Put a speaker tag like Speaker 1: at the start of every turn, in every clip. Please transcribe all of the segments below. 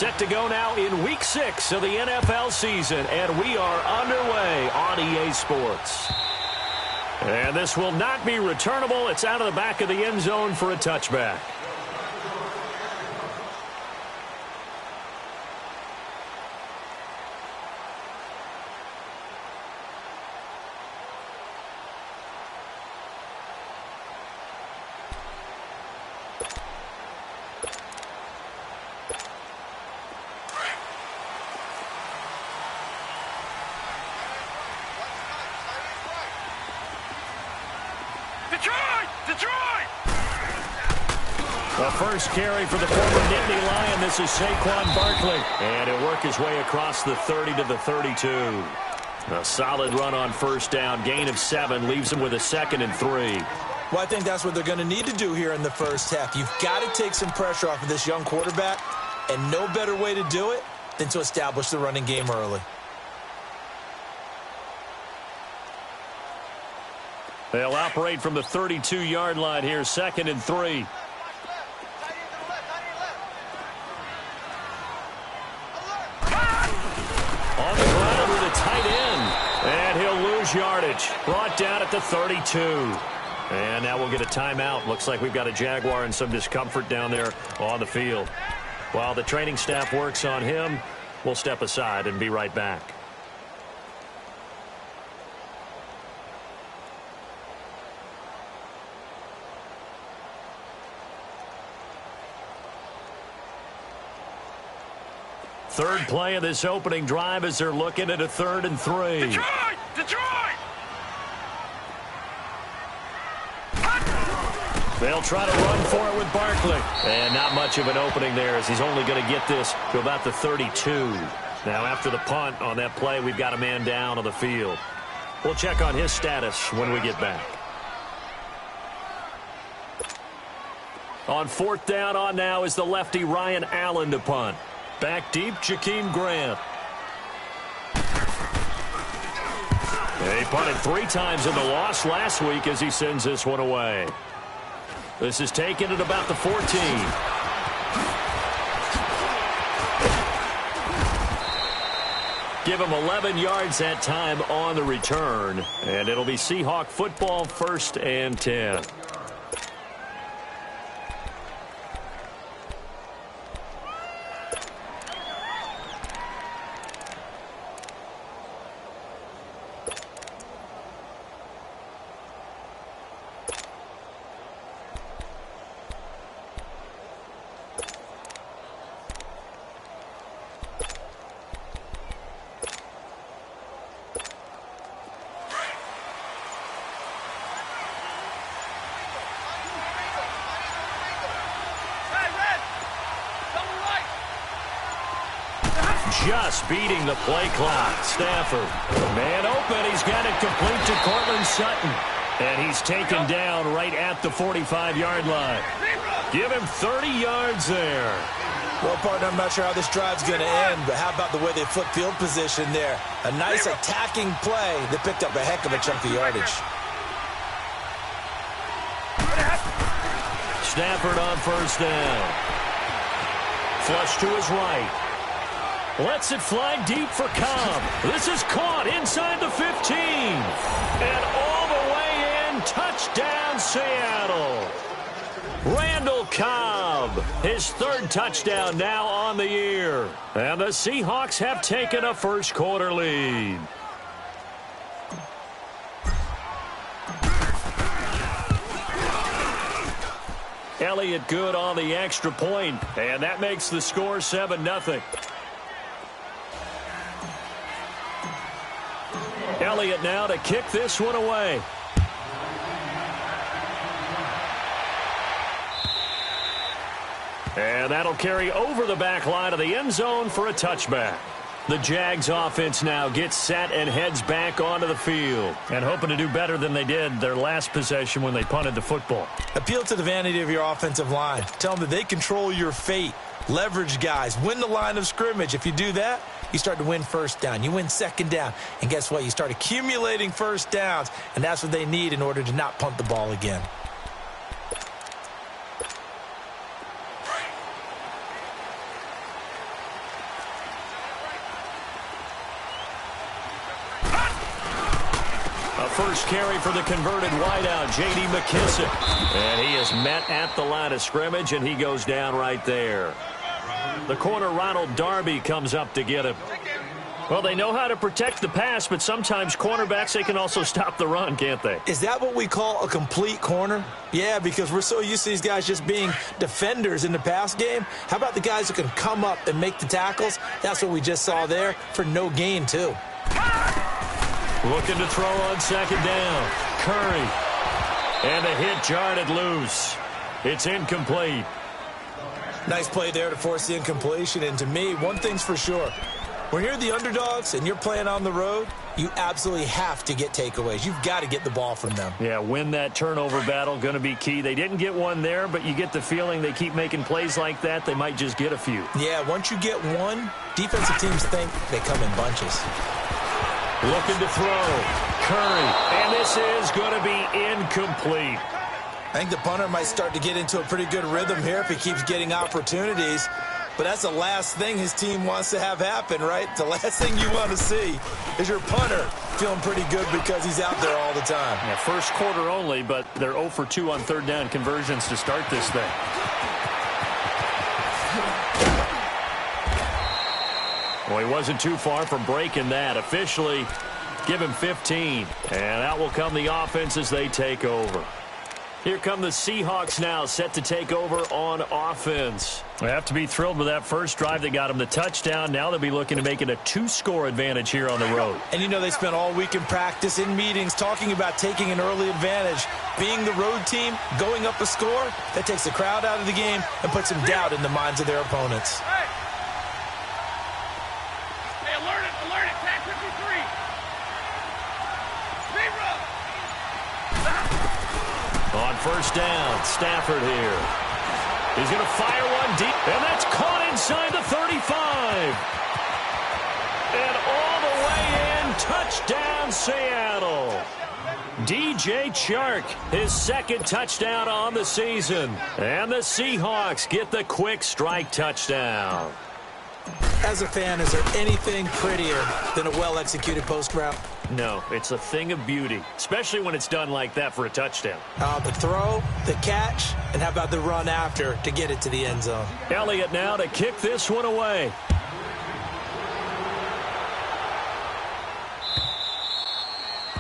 Speaker 1: Set to go now in Week 6 of the NFL season, and we are underway on EA Sports. And this will not be returnable. It's out of the back of the end zone for a touchback. The first carry for the former Nittany Lion. This is Saquon Barkley. And he'll work his way across the 30 to the 32. A solid run on first down. Gain of 7 leaves him with a 2nd and 3.
Speaker 2: Well, I think that's what they're going to need to do here in the first half. You've got to take some pressure off of this young quarterback, and no better way to do it than to establish the running game early.
Speaker 1: They'll operate from the 32-yard line here, 2nd and 3. On the ground with a tight end. And he'll lose yardage. Brought down at the 32. And now we'll get a timeout. Looks like we've got a Jaguar in some discomfort down there on the field. While the training staff works on him, we'll step aside and be right back. Third play of this opening drive as they're looking at a 3rd and 3. Detroit! They'll try to run for it with Barkley. And not much of an opening there as he's only going to get this to about the 32. Now after the punt on that play, we've got a man down on the field. We'll check on his status when we get back. On 4th down on now is the lefty Ryan Allen to punt. Back deep, Jakeem Grant. He punted 3 times in the loss last week as he sends this one away. This is taken at about the 14. Give him 11 yards that time on the return. And it'll be Seahawk football, 1st and 10. Just beating the play clock. Stafford. Man open. He's got it complete to Cortland Sutton. And he's taken down right at the 45-yard line. Give him 30 yards there.
Speaker 2: Well, partner, I'm not sure how this drive's going to end, but how about the way they flip field position there? A nice attacking play that picked up a heck of a chunk of yardage.
Speaker 1: Stafford on first down. Flush to his right. Lets it fly deep for Cobb. This is caught inside the 15. And all the way in. Touchdown, Seattle. Randall Cobb, his 3rd touchdown now on the year. And the Seahawks have taken a first-quarter lead. Elliott good on the extra point, and that makes the score 7-0. Elliott now to kick this one away. And that'll carry over the back line of the end zone for a touchback. The Jags offense now gets set and heads back onto the field. And hoping to do better than they did their last possession when they punted the football.
Speaker 2: Appeal to the vanity of your offensive line. Tell them that they control your fate. Leverage guys. Win the line of scrimmage. If you do that, you start to win first down. You win second down. And guess what? You start accumulating first downs. And that's what they need in order to not punt the ball again.
Speaker 1: first carry for the converted wideout, J.D. McKissick. And he is met at the line of scrimmage, and he goes down right there. The corner, Ronald Darby, comes up to get him. Well, they know how to protect the pass, but sometimes cornerbacks, they can also stop the run, can't they?
Speaker 2: Is that what we call a complete corner? Yeah, because we're so used to these guys just being defenders in the pass game. How about the guys who can come up and make the tackles? That's what we just saw there for no gain, too.
Speaker 1: Looking to throw on second down. Curry. And a hit jarred it loose. It's incomplete.
Speaker 2: Nice play there to force the incompletion. And to me, one thing's for sure. When you're the underdogs and you're playing on the road, you absolutely have to get takeaways. You've got to get the ball from them.
Speaker 1: Yeah, win that turnover battle, going to be key. They didn't get one there, but you get the feeling they keep making plays like that, they might just get a few.
Speaker 2: Yeah, once you get one, defensive teams think they come in bunches.
Speaker 1: Looking to throw. Curry. And this is going to be incomplete.
Speaker 2: I think the punter might start to get into a pretty good rhythm here if he keeps getting opportunities. But that's the last thing his team wants to have happen, right? The last thing you want to see is your punter feeling pretty good because he's out there all the time.
Speaker 1: Yeah, first quarter only, but they're 0 for 2 on third down conversions to start this thing. Well, he wasn't too far from breaking that. Officially, give him 15. And out will come the offense as they take over. Here come the Seahawks now, set to take over on offense. They have to be thrilled with that first drive that got them the touchdown. Now they'll be looking to make it a 2-score advantage here on the road.
Speaker 2: And you know they spent all week in practice, in meetings, talking about taking an early advantage. Being the road team, going up a score, that takes the crowd out of the game and puts some doubt in the minds of their opponents.
Speaker 3: Hey, alert it, tag 53.
Speaker 1: On first down, Stafford here. He's going to fire one deep, and that's caught inside the 35. And all the way in, touchdown Seattle. DJ Chark, his second touchdown on the season. And the Seahawks get the quick strike touchdown.
Speaker 2: As a fan, is there anything prettier than a well-executed post route?
Speaker 1: No, it's a thing of beauty, especially when it's done like that for a touchdown.
Speaker 2: The throw, the catch, and how about the run after to get it to the end zone?
Speaker 1: Elliott now to kick this one away.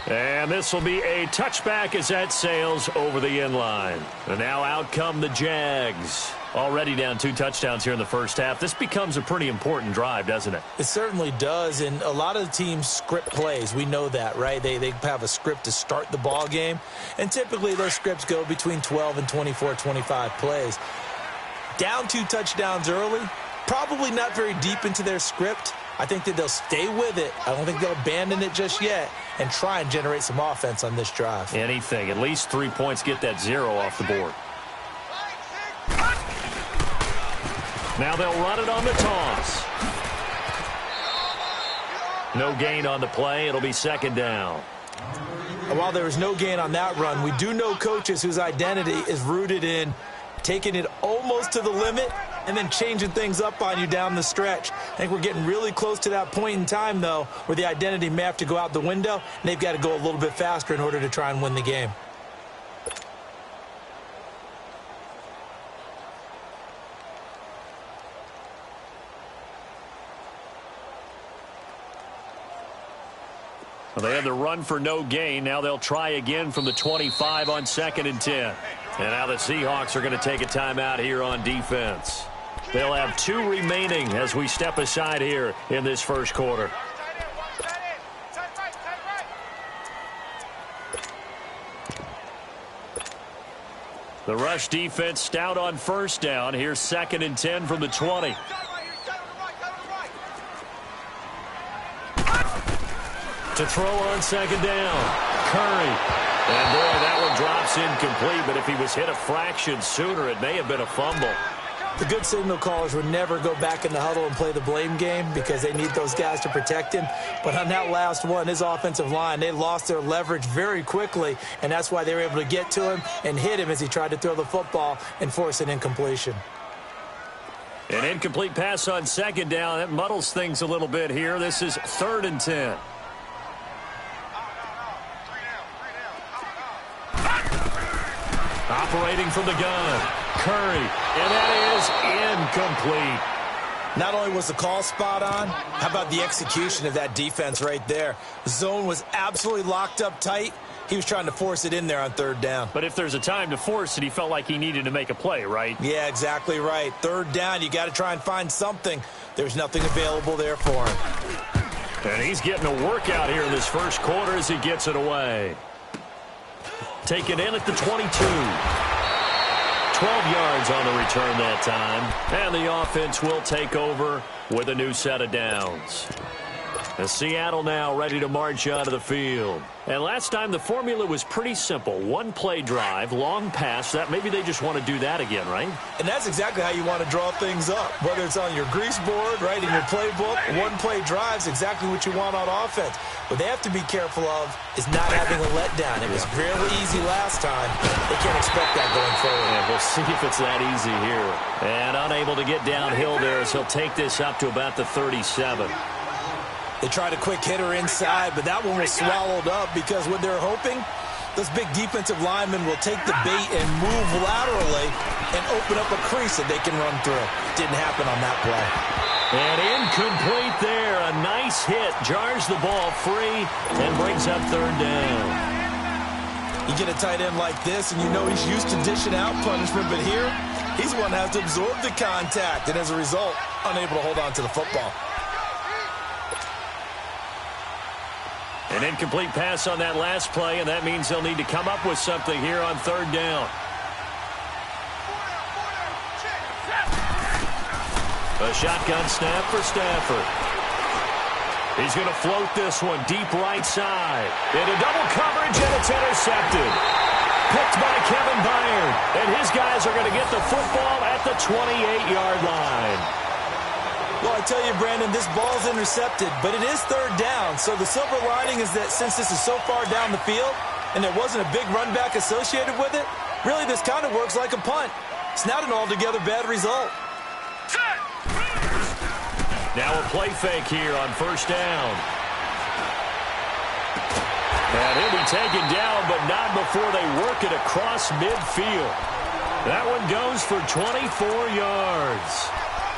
Speaker 1: And this will be a touchback as that sails over the end line. And now out come the Jags. Already down 2 touchdowns here in the first half. This becomes a pretty important drive, doesn't it?
Speaker 2: It certainly does, and a lot of the teams script plays. We know that, right? They have a script to start the ball game, and typically those scripts go between 12 and 24, 25 plays. Down 2 touchdowns early, probably not very deep into their script. I think that they'll stay with it. I don't think they'll abandon it just yet and try and generate some offense on this drive.
Speaker 1: Anything. At least 3 points, get that 0 off the board. Now they'll run it on the toss. No gain on the play. It'll be second down.
Speaker 2: And while there was no gain on that run, we do know coaches whose identity is rooted in taking it almost to the limit and then changing things up on you down the stretch. I think we're getting really close to that point in time, though, where the identity may have to go out the window, and they've got to go a little bit faster in order to try and win the game.
Speaker 1: Well, they had the run for no gain. Now they'll try again from the 25 on 2nd and 10. And now the Seahawks are going to take a timeout here on defense. They'll have 2 remaining as we step aside here in this first quarter. The rush defense stout on first down. Here's 2nd and 10 from the 20. To throw on second down. Curry. And boy, that one drops incomplete, but if he was hit a fraction sooner, it may have been a fumble.
Speaker 2: The good signal callers would never go back in the huddle and play the blame game because they need those guys to protect him. But on that last one, his offensive line, they lost their leverage very quickly, and that's why they were able to get to him and hit him as he tried to throw the football and force an incompletion.
Speaker 1: An incomplete pass on second down. That muddles things a little bit here. This is 3rd and 10. Operating from the gun, Curry, and that is incomplete.
Speaker 2: Not only was the call spot on, how about the execution of that defense right there? The zone was absolutely locked up tight. He was trying to force it in there on third down.
Speaker 1: But if there's a time to force it, he felt like he needed to make a play, right?
Speaker 2: Yeah, exactly right. Third down, you got to try and find something. There's nothing available there for him.
Speaker 1: And he's getting a workout here in this first quarter as he gets it away. Taken in at the 22. 12 yards on the return that time. And the offense will take over with a new set of downs. And Seattle now ready to march out of the field. And last time the formula was pretty simple. One play drive, long pass. That maybe they just want to do that again, right?
Speaker 2: And that's exactly how you want to draw things up. Whether it's on your grease board, right, in your playbook, one play drive is exactly what you want on offense. What they have to be careful of is not having a letdown. It was fairly easy last time. They can't expect that going forward.
Speaker 1: And we'll see if it's that easy here. And unable to get downhill there as he'll take this up to about the 37.
Speaker 2: They tried a quick hitter inside, but that one was swallowed up because what they're hoping, those big defensive linemen will take the bait and move laterally and open up a crease that they can run through. Didn't happen on that play.
Speaker 1: And incomplete there. A nice hit. Jars the ball free and brings up third down.
Speaker 2: You get a tight end like this, and you know he's used to dishing out punishment, but here, he's the one that has to absorb the contact, and as a result, unable to hold on to the football.
Speaker 1: An incomplete pass on that last play, and that means they'll need to come up with something here on third down. A shotgun snap for Stafford. He's going to float this one deep right side. Into double coverage, and it's intercepted. Picked by Kevin Byard. And his guys are going to get the football at the 28-yard line.
Speaker 2: Well, I tell you, Brandon, this ball's intercepted, but it is third down. So the silver lining is that since this is so far down the field and there wasn't a big run back associated with it, really this kind of works like a punt. It's not an altogether bad result.
Speaker 1: Now a play fake here on first down. And he'll be taken down, but not before they work it across midfield. That one goes for 24 yards.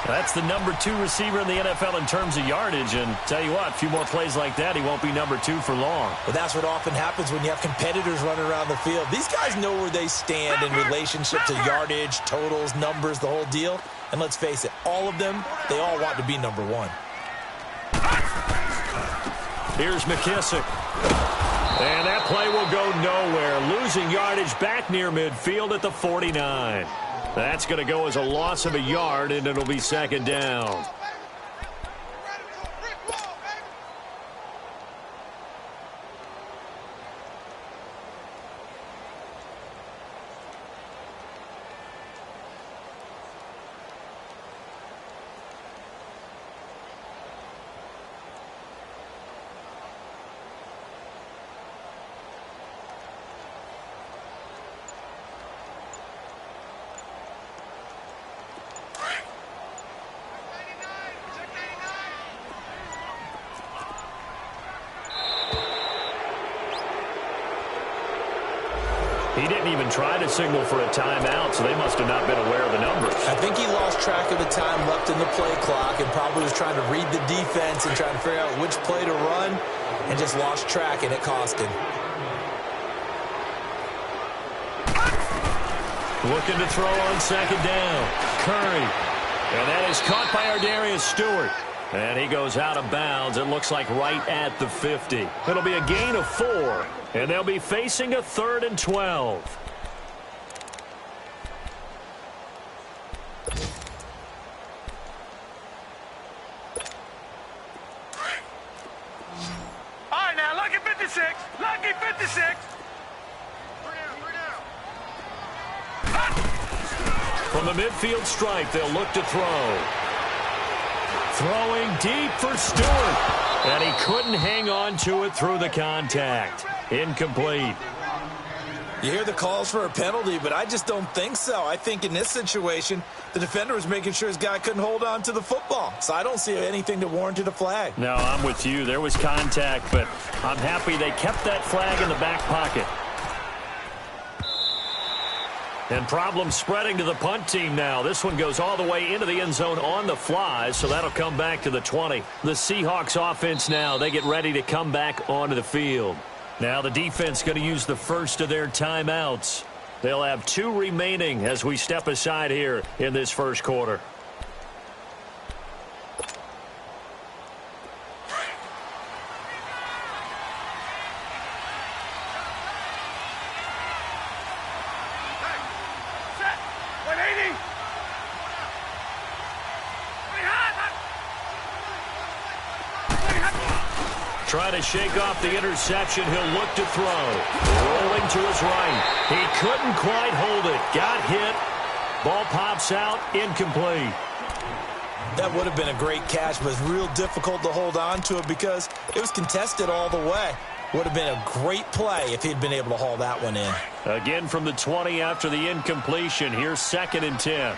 Speaker 1: That's the number 2 receiver in the NFL in terms of yardage. And tell you what, a few more plays like that, he won't be number 2 for long.
Speaker 2: Well, that's what often happens when you have competitors running around the field. These guys know where they stand in relationship to yardage, totals, numbers, the whole deal. And let's face it, all of them, they all want to be number 1.
Speaker 1: Here's McKissick. And that play will go nowhere. Losing yardage back near midfield at the 49. That's going to go as a loss of a yard, and it'll be second down. He didn't even try to signal for a timeout, so they must have not been aware of the numbers.
Speaker 2: I think he lost track of the time left in the play clock and probably was trying to read the defense and trying to figure out which play to run and just lost track, and it cost him.
Speaker 1: Looking to throw on second down. Curry. And that is caught by Ardarius Stewart. And he goes out of bounds. It looks like right at the 50. It'll be a gain of 4. And they'll be facing a 3rd and 12.
Speaker 3: All right, now, lucky 56. Lucky 56.
Speaker 1: From the midfield stripe, they'll look to throw. Throwing deep for Stewart. And he couldn't hang on to it through the contact. Incomplete.
Speaker 2: You hear the calls for a penalty, but I just don't think so. I think in this situation, the defender was making sure his guy couldn't hold on to the football. So I don't see anything that warranted a flag.
Speaker 1: No, I'm with you. There was contact, but I'm happy they kept that flag in the back pocket. And problems spreading to the punt team now. This one goes all the way into the end zone on the fly, so that'll come back to the 20. The Seahawks offense now, they get ready to come back onto the field. Now the defense going to use the first of their timeouts. They'll have 2 remaining as we step aside here in this first quarter. Trying to shake off the interception. He'll look to throw. Rolling to his right. He couldn't quite hold it. Got hit. Ball pops out. Incomplete.
Speaker 2: That would have been a great catch, but it's real difficult to hold on to it because it was contested all the way. Would have been a great play if he'd been able to haul that one in.
Speaker 1: Again from the 20 after the incompletion. Here's 2nd and 10.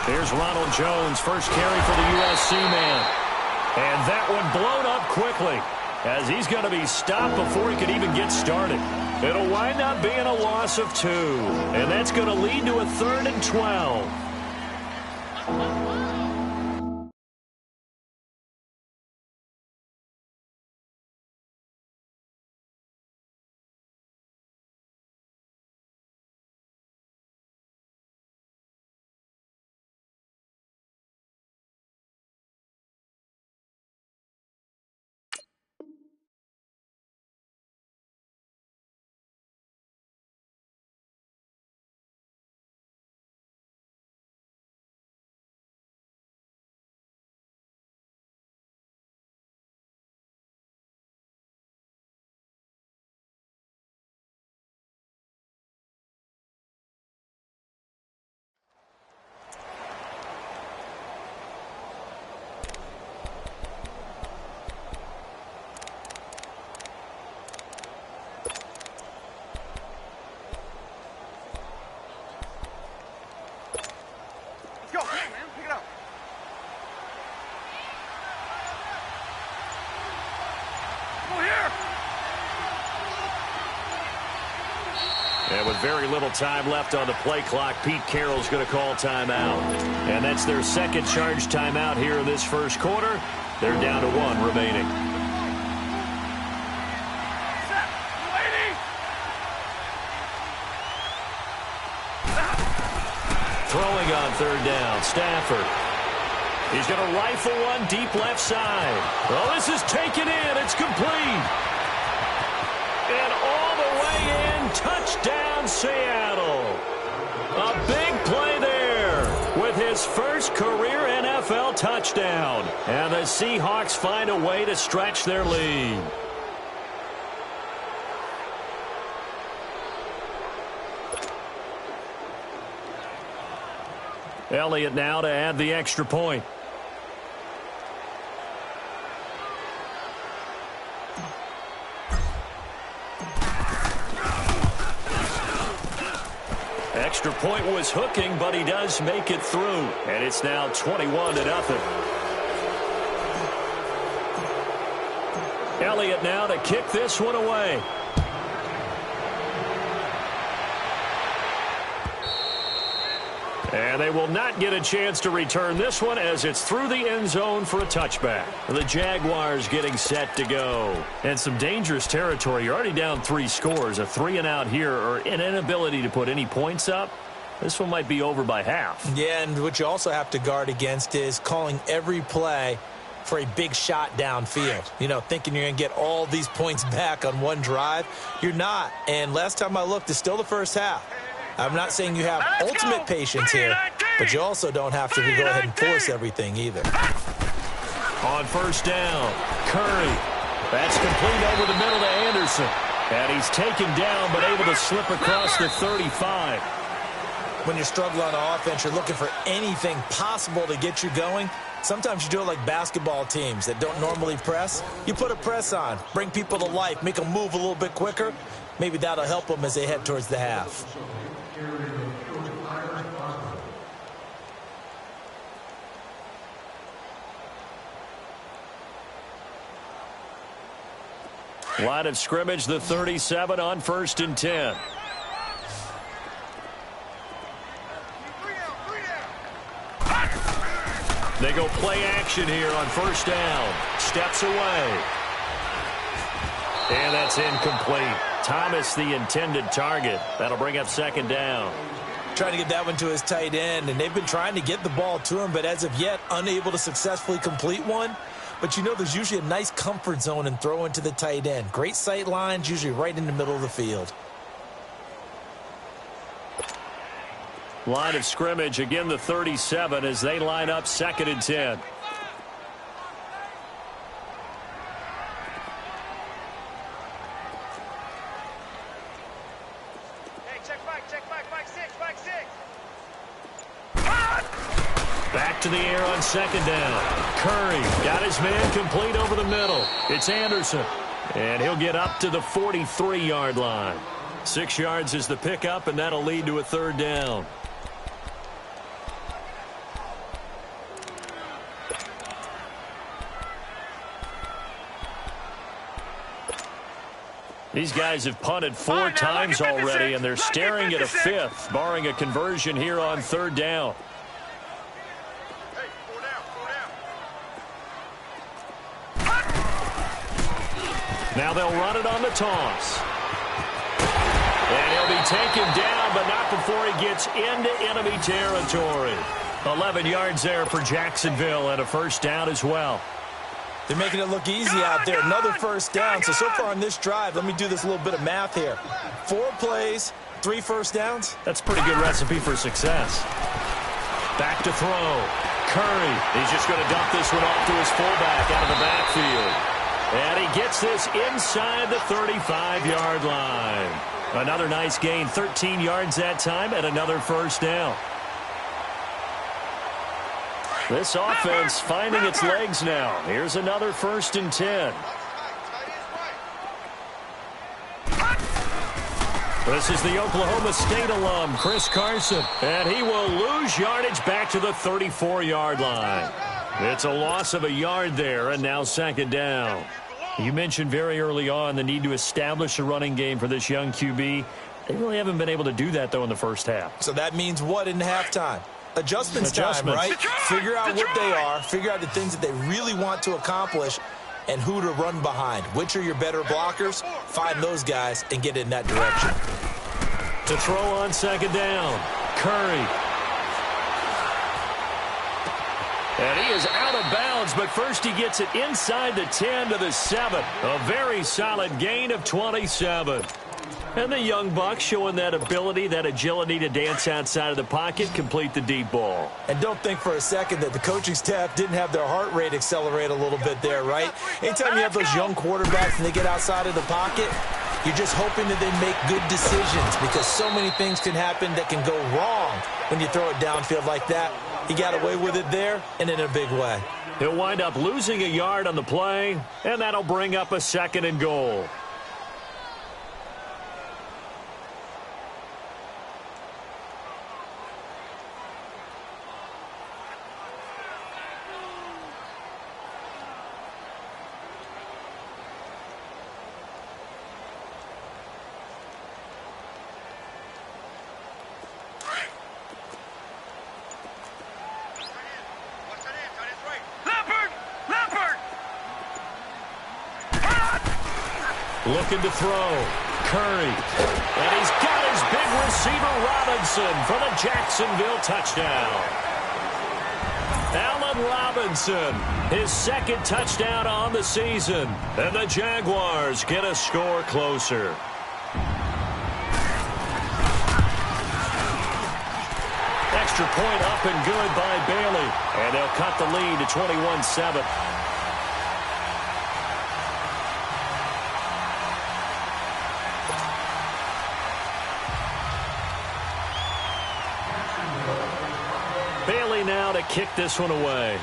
Speaker 1: Here's Ronald Jones, first carry for the USC man. And that one blown up quickly as he's going to be stopped before he can even get started. It'll wind up being a loss of 2. And that's going to lead to a 3rd and 12. And with very little time left on the play clock, Pete Carroll's going to call timeout. And that's their second charge timeout here in this first quarter. They're down to 1 remaining. Throwing on 3rd down, Stafford. He's going to rifle one deep left side. Oh, this is taken in. It's complete. And all the way in, touchdown Seattle. A big play there with his first career NFL touchdown. And the Seahawks find a way to stretch their lead. Elliott now to add the extra point. Extra point was hooking, but he does make it through. And it's now 21-0. Elliott now to kick this one away. And they will not get a chance to return this one as it's through the end zone for a touchback. The Jaguars getting set to go. And some dangerous territory. You're already down 3 scores. A 3-and-out here or an inability to put any points up. This one might be over by half. Yeah, and what you also have to guard against is calling every play for a big shot downfield. You know, thinking you're going to get all these points back on one drive. You're not. And last time I looked, it's still the first half. I'm not saying you have ultimate patience here, but you also don't have to go ahead and force everything either. On first down, Curry. That's complete over the middle to Anderson. And he's taken down but able to slip across the 35. When you're struggling on offense, you're looking for anything possible to get you going. Sometimes you do it like basketball teams that don't normally press. You put a press on, bring people to life, make them move a little bit quicker. Maybe that'll help them as they head towards the half. Line of scrimmage, the 37 on 1st and 10. They go play action here on 1st down. Steps away. And that's incomplete. Thomas, the intended target. That'll bring up 2nd down.
Speaker 2: Trying to get that one to his tight end, and they've been trying to get the ball to him, but as of yet, unable to successfully complete one. But you know there's usually a nice comfort zone in throwing to the tight end. Great sight lines, usually right in the middle of the field.
Speaker 1: Line of scrimmage, again the 37 as they line up 2nd and 10. Back to the air on 2nd down. Curry got his man complete over the middle. It's Anderson. And he'll get up to the 43-yard line. 6 yards is the pickup, and that'll lead to a 3rd down. These guys have punted 4 times already, and they're staring at a 5th, barring a conversion here on 3rd down. Now they'll run it on the toss. And he'll be taken down, but not before he gets into enemy territory. 11 yards there for Jacksonville, and a 1st down as well.
Speaker 2: They're making it look easy out there. Another 1st down. So far on this drive, let me do this little bit of math here. 4 plays, 3 1st downs.
Speaker 1: That's a pretty good recipe for success. Back to throw. Curry, he's just going to dump this one off to his fullback out of the backfield. And he gets this inside the 35-yard line. Another nice gain, 13 yards that time, and another 1st down. This offense finding its legs now. Here's another 1st and 10. This is the Oklahoma State alum, Chris Carson. And he will lose yardage back to the 34-yard line. It's a loss of a yard there, and now 2nd down. You mentioned very early on the need to establish a running game for this young QB. They really haven't been able to do that, though, in the first half.
Speaker 2: So that means what in halftime? Adjustments time, right? Figure out what they are, figure out the things that they really want to accomplish, and who to run behind. Which are your better blockers? Find those guys and get in that direction.
Speaker 1: To throw on 2nd down, Curry. And he is out of bounds, but first he gets it inside the 10 to the 7. A very solid gain of 27. And the young buck showing that ability, that agility to dance outside of the pocket, complete the deep ball.
Speaker 2: And don't think for a second that the coaching staff didn't have their heart rate accelerate a little bit there, right? Anytime you have those young quarterbacks and they get outside of the pocket, you're just hoping that they make good decisions because so many things can happen that can go wrong when you throw it downfield like that. He got away with it there and in a big way.
Speaker 1: He'll wind up losing a yard on the play, and that'll bring up a 2nd and goal. Looking to throw. Curry. And he's got his big receiver Robinson for the Jacksonville touchdown. Allen Robinson, his 2nd touchdown on the season. And the Jaguars get a score closer. Extra point up and good by Bailey. And they'll cut the lead to 21-7. Bailey now to kick this one away.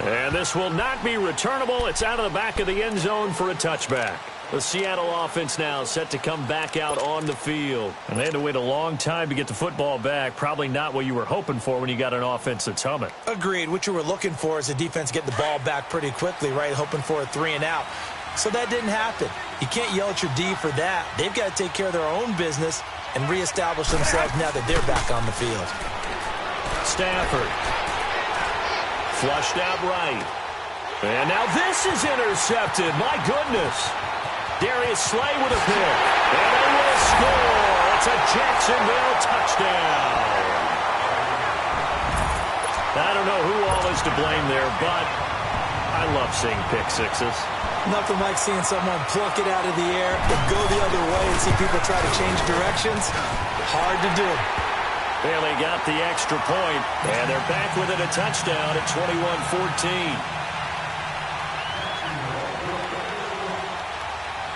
Speaker 1: And this will not be returnable. It's out of the back of the end zone for a touchback. The Seattle offense now set to come back out on the field. And they had to wait a long time to get the football back. Probably not what you were hoping for when you got an offense that's humming.
Speaker 2: Agreed. What you were looking for is the defense get the ball back pretty quickly, right? Hoping for a 3 and out. So that didn't happen. You can't yell at your D for that. They've got to take care of their own business and reestablish themselves now that they're back on the field.
Speaker 1: Stafford. Flushed out right. And now this is intercepted. My goodness. Darius Slay with a pick. And they will score. It's a Jacksonville touchdown. I don't know who all is to blame there, but I love seeing pick sixes.
Speaker 2: Nothing like seeing someone pluck it out of the air and go the other way and see people try to change directions. Hard to do.
Speaker 1: Well, they got the extra point, and they're back within a touchdown at 21-14.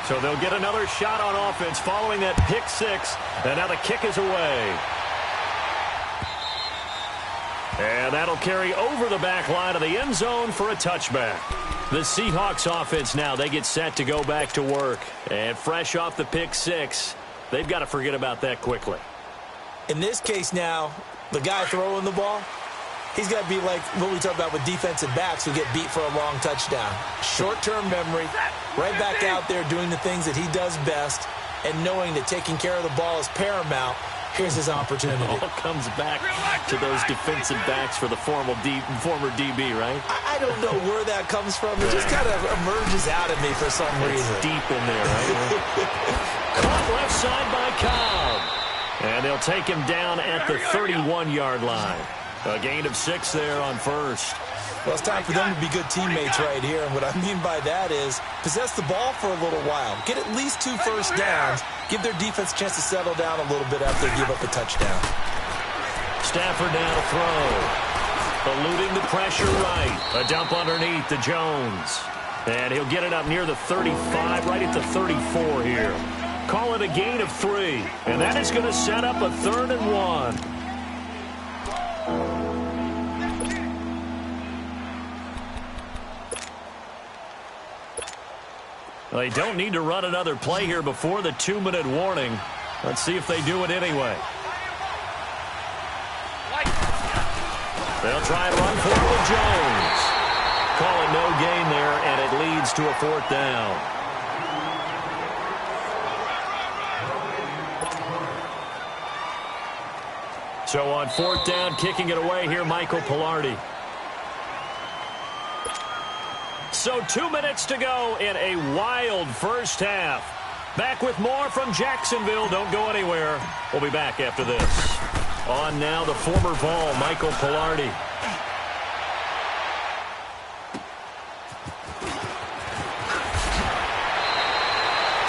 Speaker 1: So they'll get another shot on offense following that pick six, and now the kick is away. And that'll carry over the back line of the end zone for a touchback. The Seahawks offense now, they get set to go back to work. And fresh off the pick six, they've got to forget about that quickly.
Speaker 2: In this case now, the guy throwing the ball, he's got to be like what we talk about with defensive backs who get beat for a long touchdown. Short-term memory, right back out there doing the things that he does best, and knowing that taking care of the ball is paramount. Here's his opportunity.
Speaker 1: It all comes back to those defensive backs for the former DB, right?
Speaker 2: I don't know where that comes from. It just kind of emerges out of me for some reason.
Speaker 1: It's deep in there, right? Caught left side by Cobb. And they'll take him down at the 31-yard line. A gain of 6 there on first.
Speaker 2: Well, it's time for them to be good teammates right here. And what I mean by that is possess the ball for a little while. Get at least 2 first downs. Give their defense a chance to settle down a little bit after they give up a touchdown.
Speaker 1: Stafford now to throw. Eluding the pressure right. A dump underneath to Jones. And he'll get it up near the 35, right at the 34 here. Call it a gain of 3. And that is going to set up a 3rd and 1. They don't need to run another play here before the 2-minute warning. Let's see if they do it anyway. They'll try and run for it with Jones. Call it no gain there, and it leads to a 4th down. So on 4th down, kicking it away here, Michael Pilardi. So 2 minutes to go in a wild first half. Back with more from Jacksonville. Don't go anywhere. We'll be back after this. On now, the former Vol, Michael Pilardi.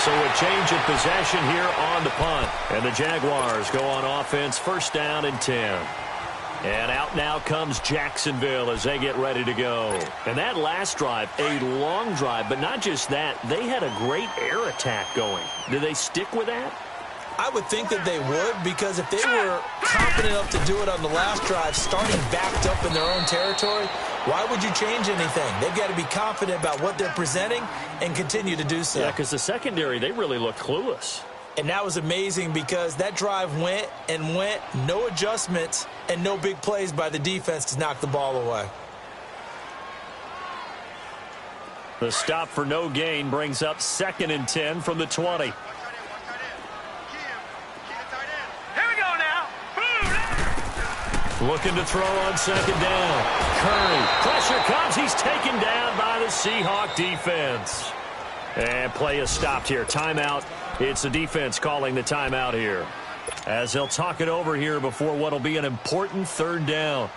Speaker 1: So a change of possession here on the punt. And the Jaguars go on offense, 1st down and 10. And out now comes Jacksonville as they get ready to go. And that last drive, a long drive, but not just that. They had a great air attack going. Do they stick with that?
Speaker 2: I would think that they would, because if they were confident enough to do it on the last drive, starting backed up in their own territory, why would you change anything? They've got to be confident about what they're presenting and continue to do so.
Speaker 1: Yeah, because the secondary, they really look clueless.
Speaker 2: And that was amazing because that drive went and went, no adjustments, and no big plays by the defense to knock the ball away.
Speaker 1: The stop for no gain brings up 2nd and 10 from the 20.
Speaker 3: Here we go now.
Speaker 1: Looking to throw on 2nd down. Curry. Pressure comes. He's taken down by the Seahawk defense. And play is stopped here. Timeout. It's the defense calling the timeout here, as they'll talk it over here before what will be an important 3rd down.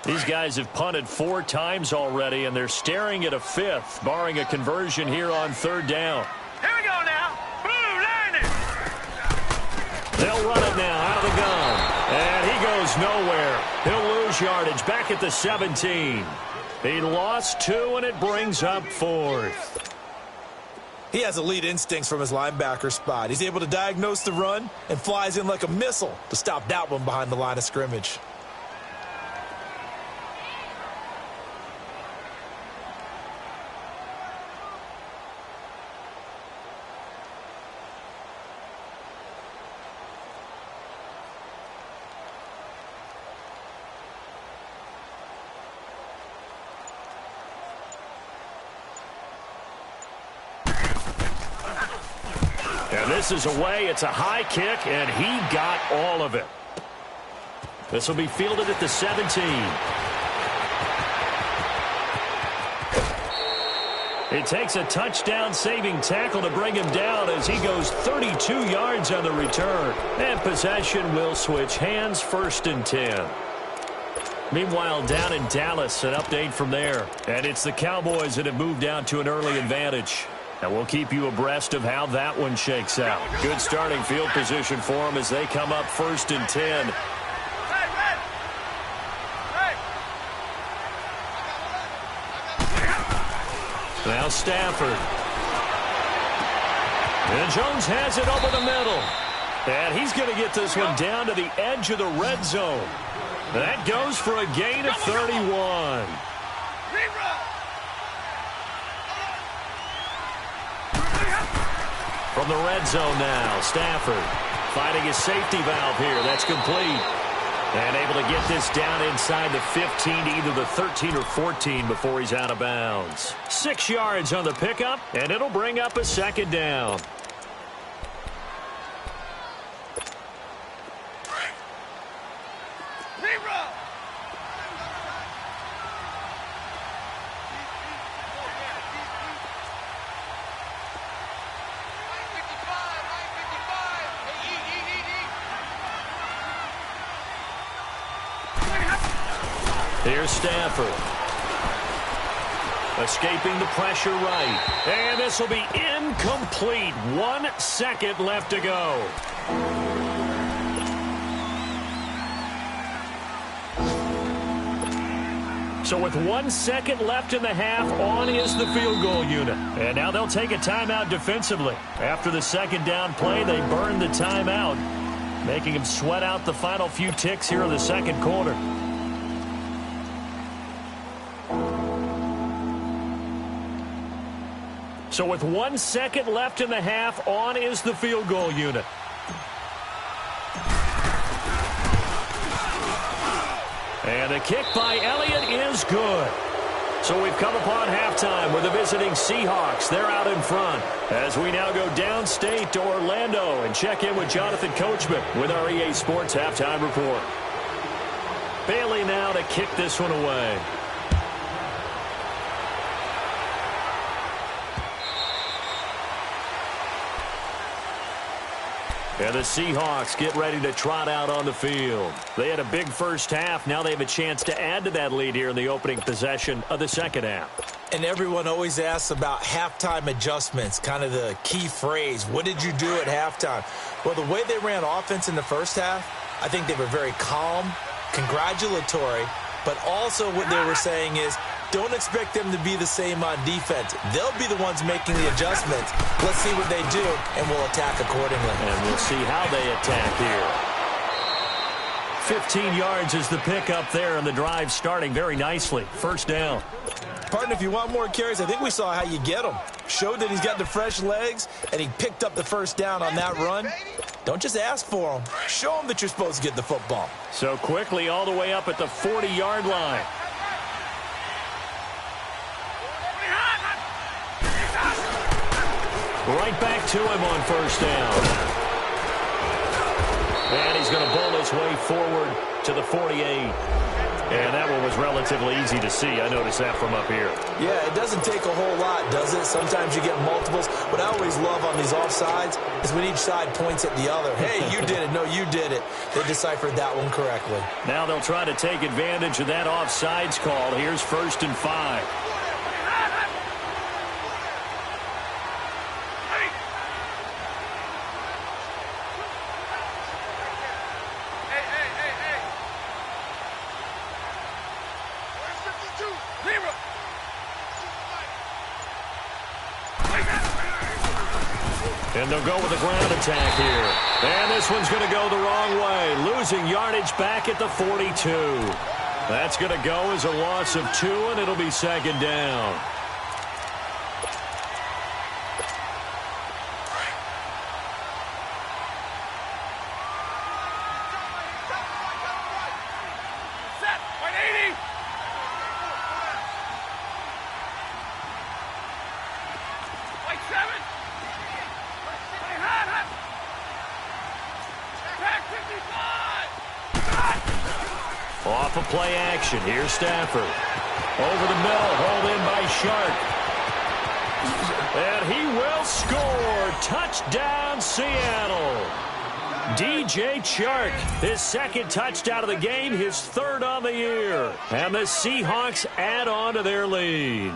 Speaker 1: These guys have punted 4 times already, and they're staring at a 5th, barring a conversion here on 3rd down.
Speaker 3: Here we go now. Boom, line it.
Speaker 1: They'll run it now out of the gun. And he goes nowhere. He'll lose his yardage back at the 17. He lost 2, and it brings up 4th.
Speaker 2: He has elite instincts from his linebacker spot. He's able to diagnose the run and flies in like a missile to stop that one behind the line of scrimmage.
Speaker 1: And this is away. It's a high kick, and he got all of it. This will be fielded at the 17. It takes a touchdown-saving tackle to bring him down as he goes 32 yards on the return. And possession will switch hands, 1st and 10. Meanwhile, down in Dallas, an update from there. And it's the Cowboys that have moved down to an early advantage. And we'll keep you abreast of how that one shakes out. Good starting field position for them as they come up 1st and 10. Now Stafford. And Jones has it over the middle. And he's going to get this one down to the edge of the red zone. That goes for a gain of 31. From the red zone now, Stafford finding his safety valve here. That's complete. And able to get this down inside the 15 to either the 13 or 14 before he's out of bounds. 6 yards on the pickup, and it'll bring up a 2nd down. Here's Stafford. Escaping the pressure right. And this will be incomplete. 1 second left to go. So with 1 second left in the half, on is the field goal unit. And now they'll take a timeout defensively. After the 2nd down play, they burn the timeout, making them sweat out the final few ticks here in the 2nd quarter. So with 1 second left in the half, on is the field goal unit. And the kick by Elliott is good. So we've come upon halftime with the visiting Seahawks. They're out in front as we now go downstate to Orlando and check in with Jonathan Coachman with our EA Sports Halftime Report. Bailey now to kick this one away. And the Seahawks get ready to trot out on the field. They had a big first half. Now they have a chance to add to that lead here in the opening possession of the 2nd half.
Speaker 2: And everyone always asks about halftime adjustments, kind of the key phrase. What did you do at halftime? Well, the way they ran offense in the first half, I think they were very calm, congratulatory, but also what they were saying is, don't expect them to be the same on defense. They'll be the ones making the adjustments. Let's see what they do, and we'll attack accordingly.
Speaker 1: And we'll see how they attack here. 15 yards is the pickup there, and the drive starting very nicely. 1st down.
Speaker 2: Partner, if you want more carries, I think we saw how you get them. Showed that he's got the fresh legs, and he picked up the 1st down on that run. Don't just ask for them. Show them that you're supposed to get the football.
Speaker 1: So quickly all the way up at the 40-yard line. Right back to him on 1st down. And he's going to bowl his way forward to the 48. And that one was relatively easy to see. I noticed that from up here.
Speaker 2: Yeah, it doesn't take a whole lot, does it? Sometimes you get multiples. What I always love on these offsides is when each side points at the other. Hey, you did it. No, you did it. They deciphered that one correctly.
Speaker 1: Now they'll try to take advantage of that offsides call. Here's 1st and 5. And they'll go with a ground attack here. And this one's going to go the wrong way, losing yardage back at the 42. That's going to go as a loss of 2, and it'll be second down. Off of play action. Here's Stafford. Over the middle, hauled in by Shark. And he will score. Touchdown, Seattle. DJ Chark, his second touchdown of the game, his third on the year. And the Seahawks add on to their lead.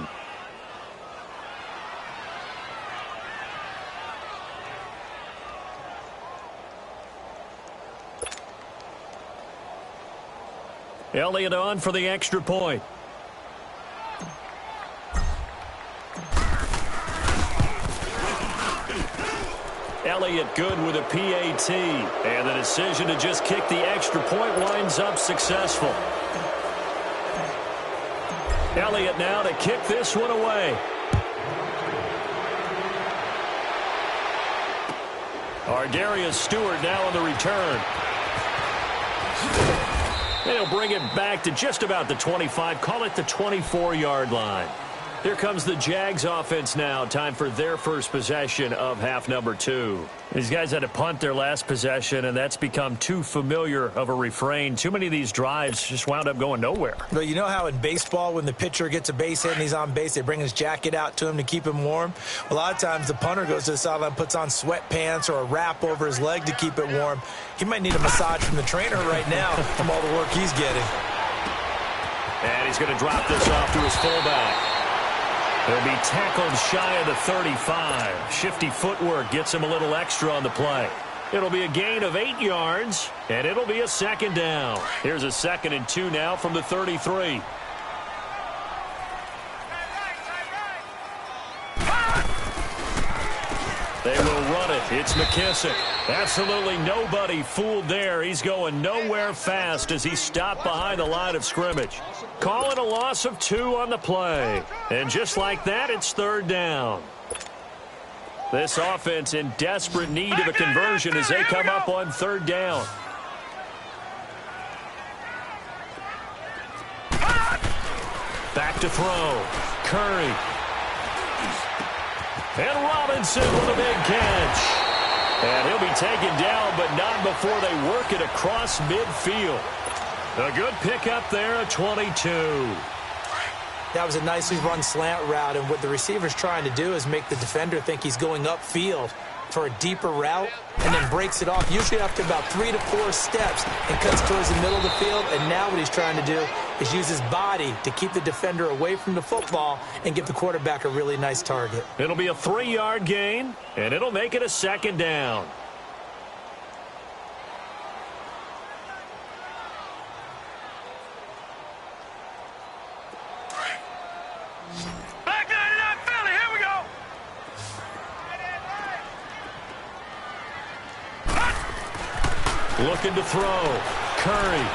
Speaker 1: Elliott on for the extra point. Elliott good with a PAT. And the decision to just kick the extra point winds up successful. Elliott now to kick this one away. Ardarius Stewart now on the return. And he'll bring it back to just about the 25, call it the 24-yard line. Here comes the Jags offense now. Time for their first possession of half number 2. These guys had to punt their last possession, and that's become too familiar of a refrain. Too many of these drives just wound up going nowhere.
Speaker 2: But you know how in baseball, when the pitcher gets a base hit and he's on base, they bring his jacket out to him to keep him warm? A lot of times the punter goes to the sideline, puts on sweatpants or a wrap over his leg to keep it warm. He might need a massage from the trainer right now from all the work he's getting.
Speaker 1: And he's going to drop this off to his fullback. He'll be tackled shy of the 35. Shifty footwork gets him a little extra on the play. It'll be a gain of 8 yards, and it'll be a second down. Here's a 2nd and 2 now from the 33. They will run it. It's McKissick. Absolutely nobody fooled there. He's going nowhere fast as he stopped behind the line of scrimmage. Call it a loss of 2 on the play. And just like that, it's third down. This offense in desperate need of a conversion as they come up on third down. Back to throw. Curry. And Robinson with a big catch. And he'll be taken down, but not before they work it across midfield. A good pickup there at 22.
Speaker 2: That was a nicely run slant route, and what the receiver's trying to do is make the defender think he's going upfield for a deeper route, and then breaks it off, usually after about 3 to 4 steps, and cuts towards the middle of the field. And now what he's trying to do is use his body to keep the defender away from the football and give the quarterback a really nice target.
Speaker 1: It'll be a 3-yard gain, and it'll make it a second down. Looking to throw. Curry.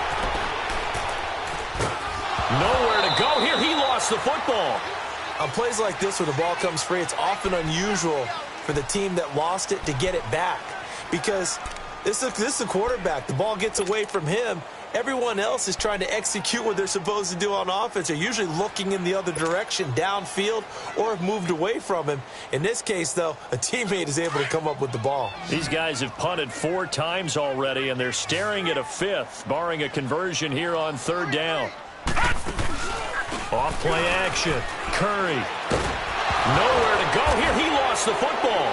Speaker 1: Nowhere to go here. He lost the football.
Speaker 2: On plays like this where the ball comes free, it's often unusual for the team that lost it to get it back. Because this is the quarterback. The ball gets away from him. Everyone else is trying to execute what they're supposed to do on offense. They're usually looking in the other direction, downfield, or have moved away from him. In this case, though, a teammate is able to come up with the ball.
Speaker 1: These guys have punted 4 times already, and they're staring at a 5th, barring a conversion here on third down. Off play action. Curry. Nowhere to go here. He lost the football.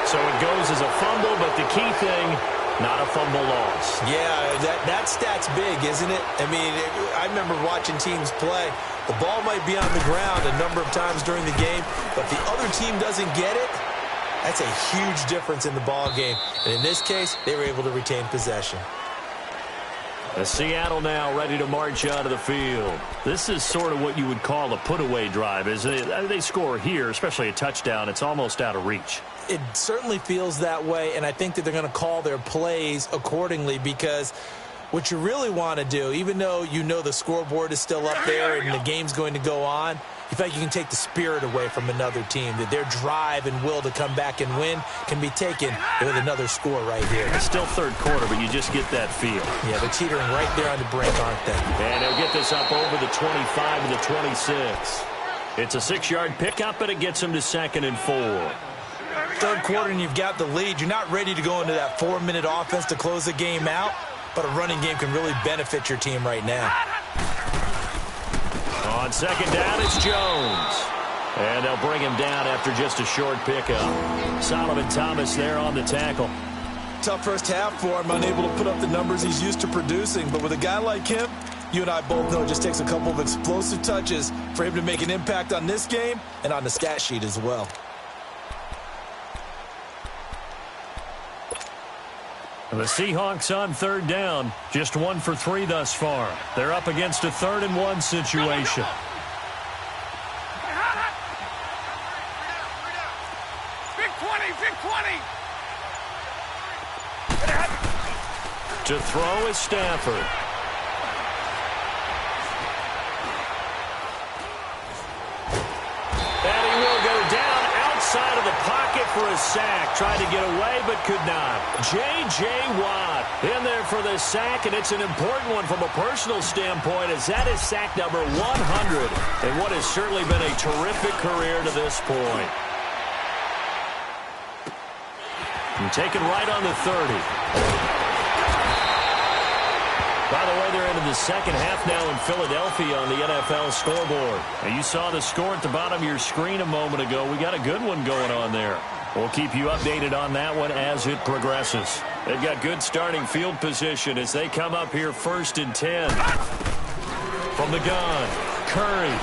Speaker 1: So it goes as a fumble, but the key thing, not a fumble loss.
Speaker 2: Yeah, that stat's big, isn't it? I mean, I remember watching teams play. The ball might be on the ground a number of times during the game, but if the other team doesn't get it, that's a huge difference in the ball game. And in this case, they were able to retain possession.
Speaker 1: Seattle now ready to march out of the field. This is sort of what you would call a put-away drive. As they score here, especially a touchdown, it's almost out of reach.
Speaker 2: It certainly feels that way, and I think that they're going to call their plays accordingly, because what you really want to do, even though you know the scoreboard is still up there and the game's going to go on, you feel like you can take the spirit away from another team, that their drive and will to come back and win can be taken with another score right here.
Speaker 1: It's still third quarter, but you just get that feel.
Speaker 2: Yeah, they're teetering right there on the brink, aren't they?
Speaker 1: And they'll get this up over the 25 to the 26. It's a 6-yard pickup, and it gets them to 2nd and 4.
Speaker 2: Third quarter, and you've got the lead. You're not ready to go into that 4-minute offense to close the game out, but a running game can really benefit your team right now.
Speaker 1: On 2nd down, it's Jones. And they'll bring him down after just a short pickup. Solomon Thomas there on the tackle.
Speaker 2: Tough first half for him, unable to put up the numbers he's used to producing. But with a guy like him, you and I both know it just takes a couple of explosive touches for him to make an impact on this game and on the stat sheet as well.
Speaker 1: The Seahawks on 3rd down, just 1 for 3 thus far. They're up against a 3rd and 1 situation.
Speaker 3: Big 20, big 20.
Speaker 1: To throw is Stafford. And he will go down outside of the pocket for a sack. Tried to get away, but could not. J.J. Watt in there for the sack, and it's an important one from a personal standpoint, as that is sack number 100, and what has certainly been a terrific career to this point. And taken right on the 30. By the way, they're into the second half now in Philadelphia on the NFL scoreboard. And you saw the score at the bottom of your screen a moment ago. We got a good one going on there. We'll keep you updated on that one as it progresses. They've got good starting field position as they come up here 1st and 10. From the gun, Curry.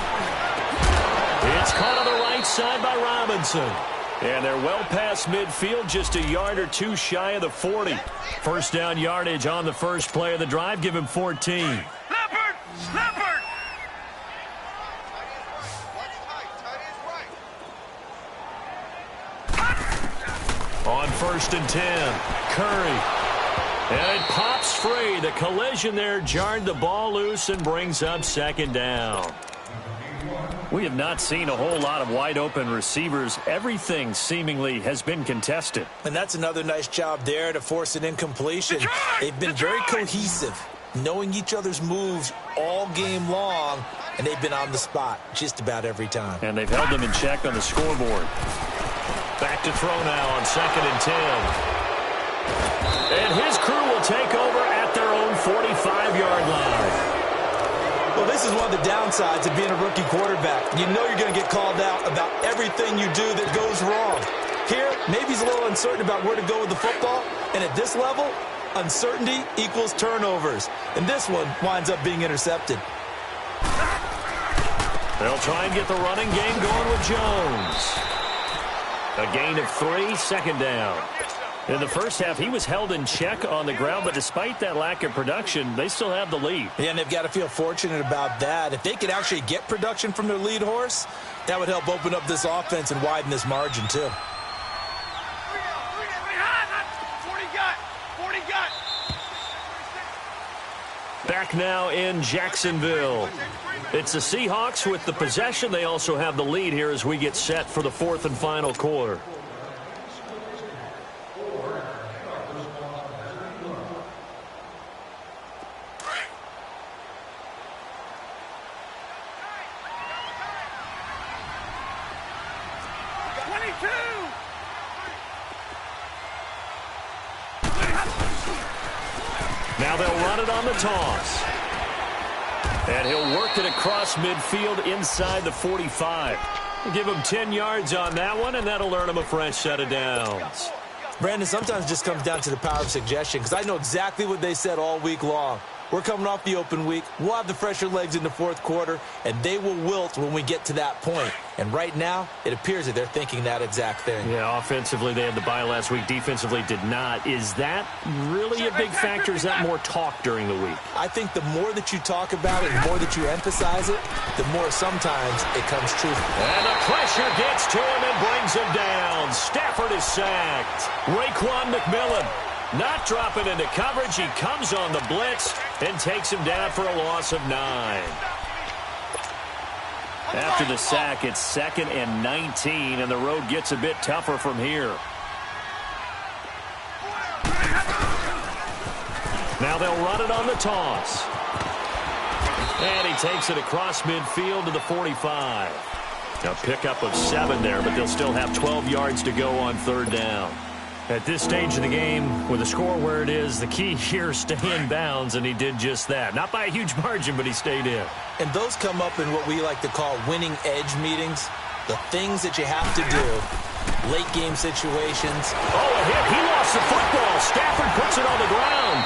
Speaker 1: It's caught on the right side by Robinson. And they're well past midfield, just a yard or two shy of the 40. First down yardage on the first play of the drive. Give him 14.
Speaker 3: Leopard! Leopard!
Speaker 1: On 1st and 10, Curry. And it pops free. The collision there jarred the ball loose and brings up 2nd down. We have not seen a whole lot of wide-open receivers. Everything seemingly has been contested.
Speaker 2: And that's another nice job there to force an incompletion. They've been very cohesive, knowing each other's moves all game long, and they've been on the spot just about every time.
Speaker 1: And they've held them in check on the scoreboard. Back to throw now on 2nd and 10. And his crew will take over at their own 45-yard line.
Speaker 2: Well, this is one of the downsides of being a rookie quarterback. You know you're going to get called out about everything you do that goes wrong. Here, maybe he's a little uncertain about where to go with the football, and at this level, uncertainty equals turnovers. And this one winds up being intercepted.
Speaker 1: They'll try and get the running game going with Jones. A gain of 3, 2nd down. In the first half, he was held in check on the ground, but despite that lack of production, they still have the lead.
Speaker 2: Yeah, and they've got to feel fortunate about that. If they could actually get production from their lead horse, that would help open up this offense and widen this margin, too.
Speaker 3: 40 gut! 40 gut!
Speaker 1: Back now in Jacksonville. It's the Seahawks with the possession. They also have the lead here as we get set for the 4th and final quarter. Now they'll run it on the toss. And he'll work it across midfield inside the 45. We'll give him 10 yards on that one, and that'll earn him a fresh set of downs.
Speaker 2: Brandon, sometimes it just comes down to the power of suggestion, because I know exactly what they said all week long. We're coming off the open week. We'll have the fresher legs in the fourth quarter, and they will wilt when we get to that point. And right now, it appears that they're thinking that exact thing.
Speaker 1: Yeah, offensively, they had the bye last week. Defensively, did not. Is that really a big factor? Is that more talk during the week?
Speaker 2: I think the more that you talk about it, the more that you emphasize it, the more sometimes it comes true.
Speaker 1: And the pressure gets to him and brings him down. Stafford is sacked. Raekwon McMillan not dropping into coverage. He comes on the blitz and takes him down for a loss of 9. After the sack, it's 2nd and 19, and the road gets a bit tougher from here. Now they'll run it on the toss. And he takes it across midfield to the 45. A pickup of 7 there, but they'll still have 12 yards to go on 3rd down. At this stage of the game, with the score where it is, the key here is stay in bounds, and he did just that. Not by a huge margin, but he stayed in.
Speaker 2: And those come up in what we like to call winning edge meetings. The things that you have to do, late game situations.
Speaker 1: Oh, a hit. He lost the football. Stafford puts it on the ground.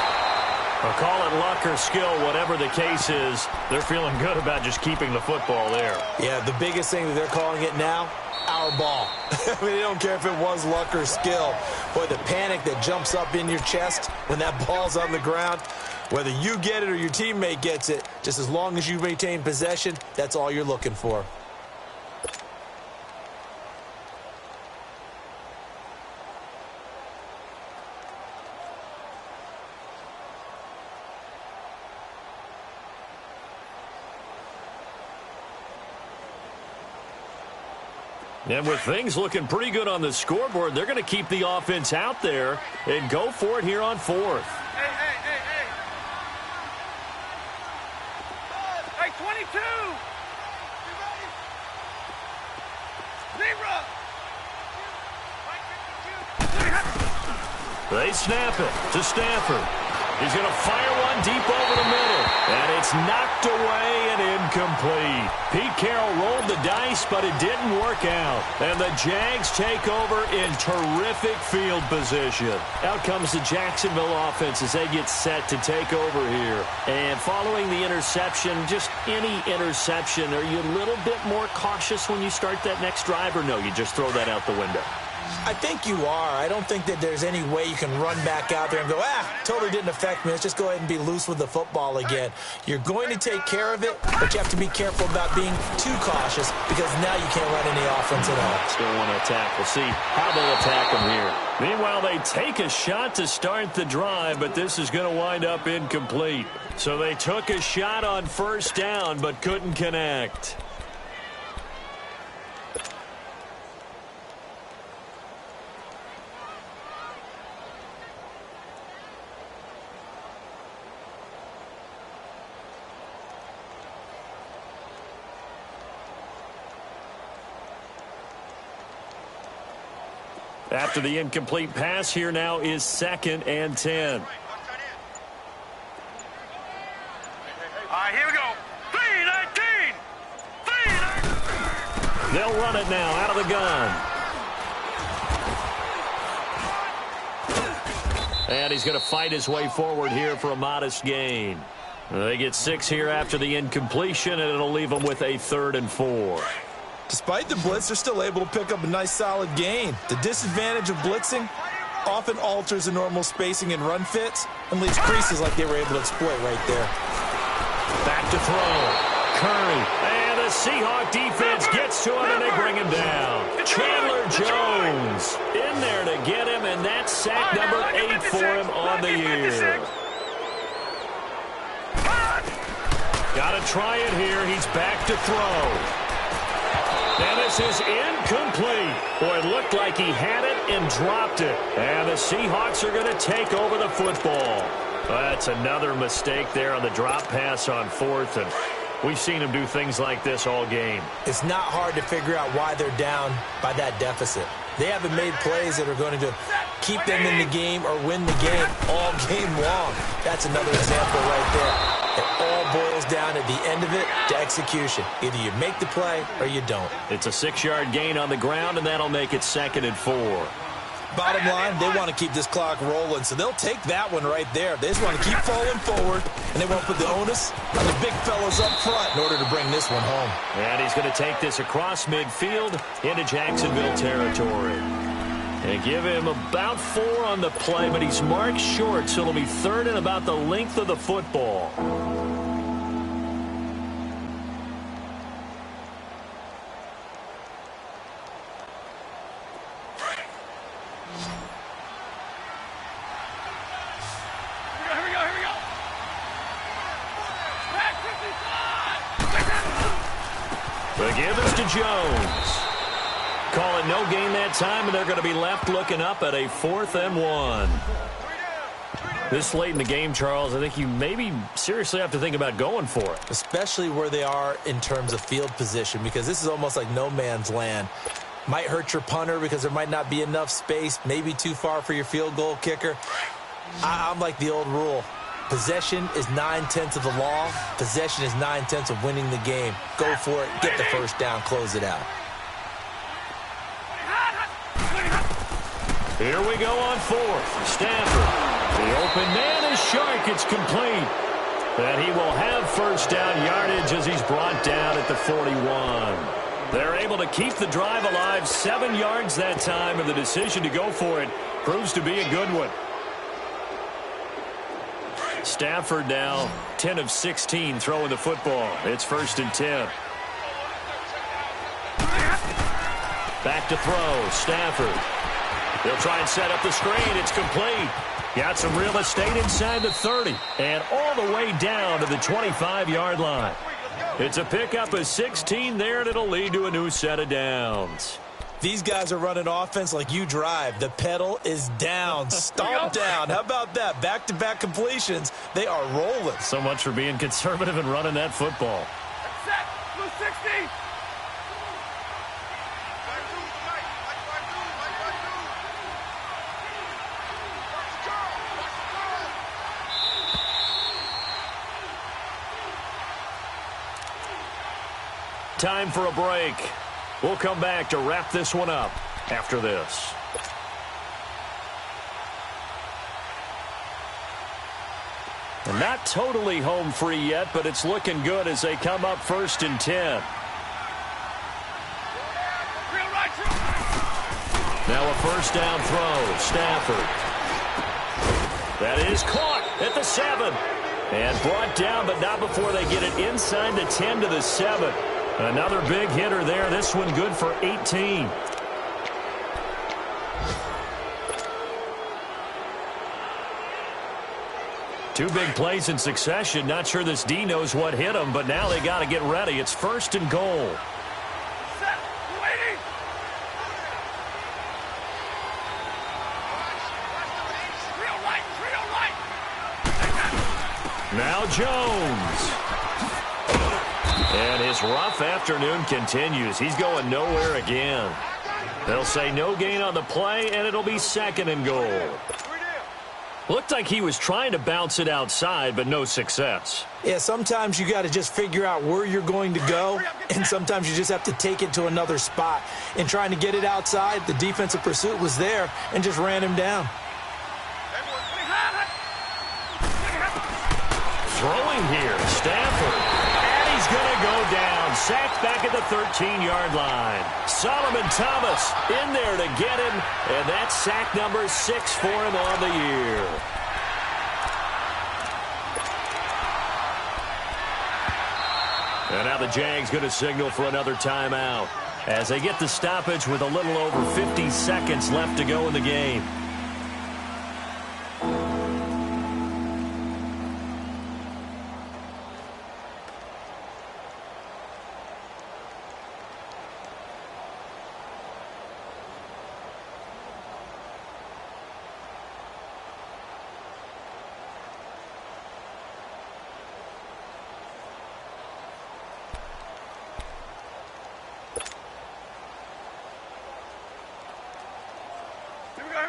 Speaker 1: Or call it luck or skill, whatever the case is. They're feeling good about just keeping the football there.
Speaker 2: Yeah, the biggest thing that they're calling it now, our ball. I mean, they don't care if it was luck or skill. Boy, the panic that jumps up in your chest when that ball's on the ground, whether you get it or your teammate gets it, just as long as you maintain possession, that's all you're looking for.
Speaker 1: And with things looking pretty good on the scoreboard, they're going to keep the offense out there and go for it here on 4th.
Speaker 3: Hey. Hey, 22. Zero.
Speaker 1: They snap it to Stafford. He's going to fire one deep over the middle. And it's knocked away and incomplete. Pete Carroll rolled the dice, but it didn't work out. And the Jags take over in terrific field position. Out comes the Jacksonville offense as they get set to take over here. And following the interception, just any interception, are you a little bit more cautious when you start that next drive, or no, you just throw that out the window?
Speaker 2: I think you are. I don't think that there's any way you can run back out there and go, totally didn't affect me. Let's just go ahead and be loose with the football again. You're going to take care of it, but you have to be careful about being too cautious because now you can't run any offense at all.
Speaker 1: Still want to attack. We'll see how they'll attack them here. Meanwhile, they take a shot to start the drive, but this is going to wind up incomplete. So they took a shot on 1st down, but couldn't connect. After the incomplete pass, here now is 2nd and 10.
Speaker 3: All right, here we go. 3-19. 3-19.
Speaker 1: They'll run it now out of the gun. And he's going to fight his way forward here for a modest gain. They get 6 here after the incompletion, and it'll leave them with a 3rd and 4.
Speaker 2: Despite the blitz, they're still able to pick up a nice solid gain. The disadvantage of blitzing often alters the normal spacing and run fits and leaves creases like they were able to exploit right there.
Speaker 1: Back to throw. Curry. And the Seahawk defense gets to him and they bring him down. Chandler Jones in there to get him, and that's sack number 8 for him on the year. Got to try it here. He's back to throw. And this is incomplete. Boy, it looked like he had it and dropped it. And the Seahawks are going to take over the football. That's another mistake there on the drop pass on 4th. And we've seen him do things like this all game.
Speaker 2: It's not hard to figure out why they're down by that deficit. They haven't made plays that are going to keep them in the game or win the game all game long. That's another example right there. It all boils down at the end of it to execution. Either you make the play or you don't.
Speaker 1: It's a 6-yard gain on the ground, and that'll make it 2nd and 4.
Speaker 2: Bottom line, they want to keep this clock rolling, so they'll take that one right there. They just want to keep falling forward, and they want to put the onus on the big fellas up front in order to bring this one home.
Speaker 1: And he's going to take this across midfield into Jacksonville territory. They give him about 4 on the play, but he's marked short, so it'll be third and about the length of the football. The give is to Jones. Call it no gain that time, and they're going to be left looking up at a 4th and 1. This late in the game, Charles, I think you maybe seriously have to think about going for it.
Speaker 2: Especially where they are in terms of field position, because this is almost like no man's land. Might hurt your punter because there might not be enough space, maybe too far for your field goal kicker. I'm like the old rule. Possession is 9/10 of the law. Possession is 9/10 of winning the game. Go for it. Get the first down. Close it out.
Speaker 1: Here we go on 4th. Stafford. The open man is Shark. It's complete. And he will have first down yardage as he's brought down at the 41. They're able to keep the drive alive. 7 yards that time, and the decision to go for it proves to be a good one. Stafford now 10 of 16 throwing the football. It's 1st and 10. Back to throw. Stafford. They'll try and set up the screen. It's complete. Got some real estate inside the 30 and all the way down to the 25-yard line. It's a pickup of 16 there, and it'll lead to a new set of downs.
Speaker 2: These guys are running offense like you drive. The pedal is down. Stomp down. How about that? Back-to-back completions. They are rolling.
Speaker 1: So much for being conservative and running that football.
Speaker 3: Set. Blue 60.
Speaker 1: Time for a break. We'll come back to wrap this one up after this. And not totally home free yet, but it's looking good as they come up 1st and 10. Now a first down throw. Stafford. That is caught at the 7. And brought down, but not before they get it inside the 10 to the 7. Another big hitter there. This one good for 18. Two big plays in succession. Not sure this D knows what hit him, but now they got to get ready. It's 1st and goal.
Speaker 3: Set. Waiting. Real right.
Speaker 1: Now Jones. And his rough afternoon continues. He's going nowhere again. They'll say no gain on the play, and it'll be 2nd and goal. Looked like he was trying to bounce it outside, but no success.
Speaker 2: Yeah, sometimes you got to just figure out where you're going to go, and sometimes you just have to take it to another spot. In trying to get it outside, the defensive pursuit was there and just ran him down.
Speaker 1: Throwing here, Stafford. He's going to go down. Sacked back at the 13-yard line. Solomon Thomas in there to get him. And that's sack number 6 for him on the year. And now the Jags going to signal for another timeout as they get the stoppage with a little over 50 seconds left to go in the game.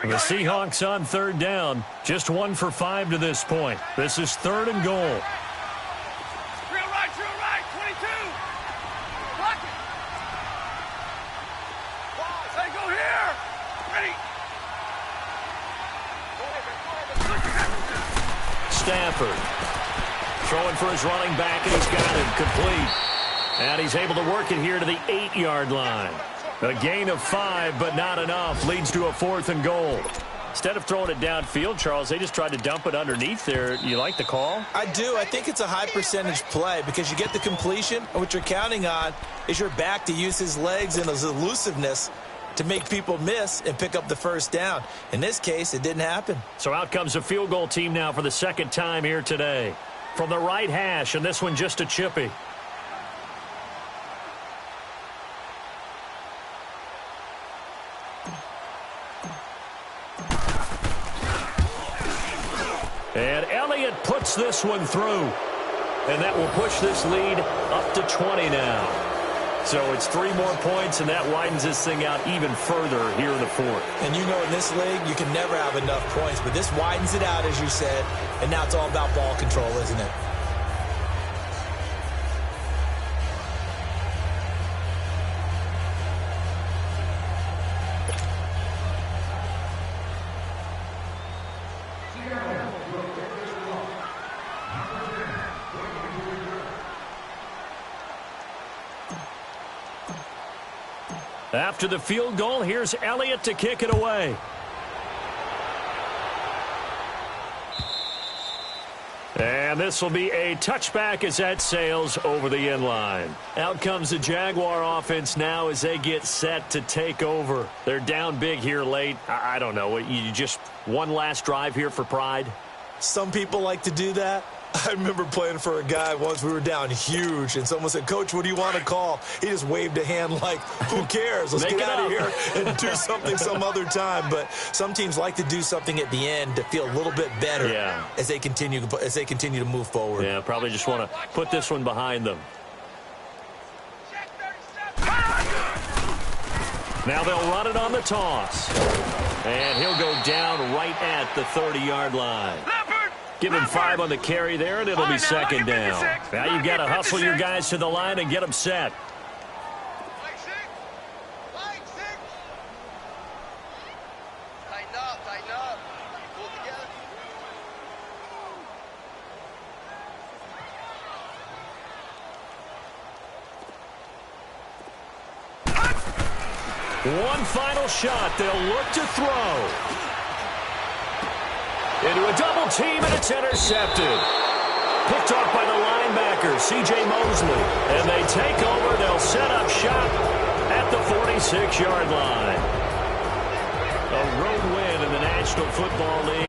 Speaker 1: The Seahawks on 3rd down. Just 1 for 5 to this point. This is 3rd and goal.
Speaker 3: Real right, 22. Block it. 5. Hey, go here. Ready.
Speaker 1: Stafford. Throwing for his running back, and he's got him complete. And he's able to work it here to the 8-yard line. A gain of 5, but not enough. Leads to a 4th and goal. Instead of throwing it downfield, Charles, they just tried to dump it underneath there. You like the call?
Speaker 2: I do. I think it's a high percentage play because you get the completion, and what you're counting on is your back to use his legs and his elusiveness to make people miss and pick up the first down. In this case, it didn't happen.
Speaker 1: So out comes a field goal team now for the second time here today. From the right hash, and this one just a chippy. And Elliott puts this one through. And that will push this lead up to 20 now. So it's 3 more points, and that widens this thing out even further here in the 4th.
Speaker 2: And you know in this league, you can never have enough points, but this widens it out, as you said, and now it's all about ball control, isn't it?
Speaker 1: After the field goal, here's Elliott to kick it away. And this will be a touchback as that sails over the end line. Out comes the Jaguar offense now as they get set to take over. They're down big here late. I don't know. You just one last drive here for pride?
Speaker 2: Some people like to do that. I remember playing for a guy once. We were down huge, and someone said, "Coach, what do you want to call?" He just waved a hand like, who cares? Let's get out of here and do something some other time. But some teams like to do something at the end to feel a little bit better as they continue to move forward.
Speaker 1: Yeah, probably just want to put this one behind them. Now they'll run it on the toss. And he'll go down right at the 30-yard line. Give him 5 on the carry there, and it'll be second down. Now you've got to hustle your guys to the line and get them set.
Speaker 3: Tighten up, tighten up. Pull together.
Speaker 1: One final shot. They'll look to throw. Into a double team, and it's intercepted. Picked off by the linebacker, C.J. Mosley. And they take over. They'll set up shop at the 46-yard line. A road win in the National Football League.